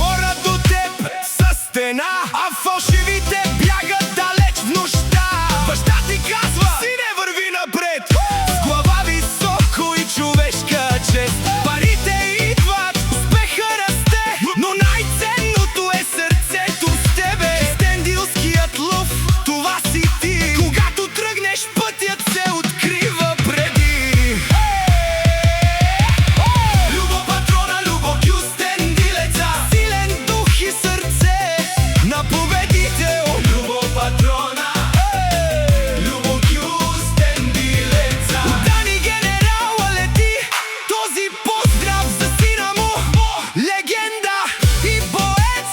хора до теб са стена, а фалшивите бягат далеч в нощта. Баща ти казва: сине, върви напред, с глава високо и човешка чест. Парите идват, успеха расте, но най-ценното е сърцето с тебе. Кюстендилският лъв, това си ти. Когато тръгнеш, пътят се открива преди. Любо патрона, Любо Кюстендилеца, силен дух и сърце на победител. Любо патрона, Любо Кюстендилеца. Дани генерала лети този поздрав за сина му, легенда и боец.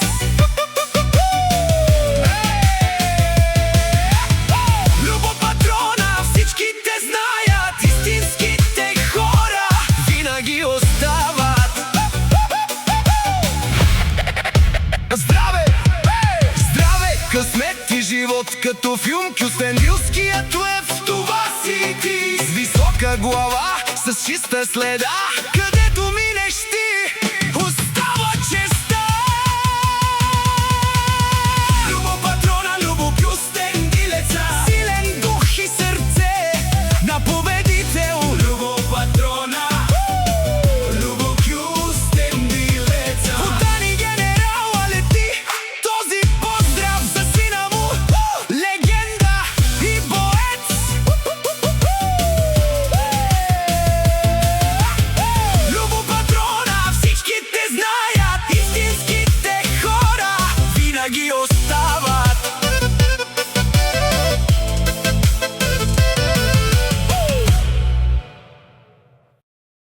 Любо патрона, всички те знаят, истинските хора винаги остават. Здраве! Здраве! Късмет и живот като филм, Кюстендилският лев, това си ти. С висока глава, с чиста следа,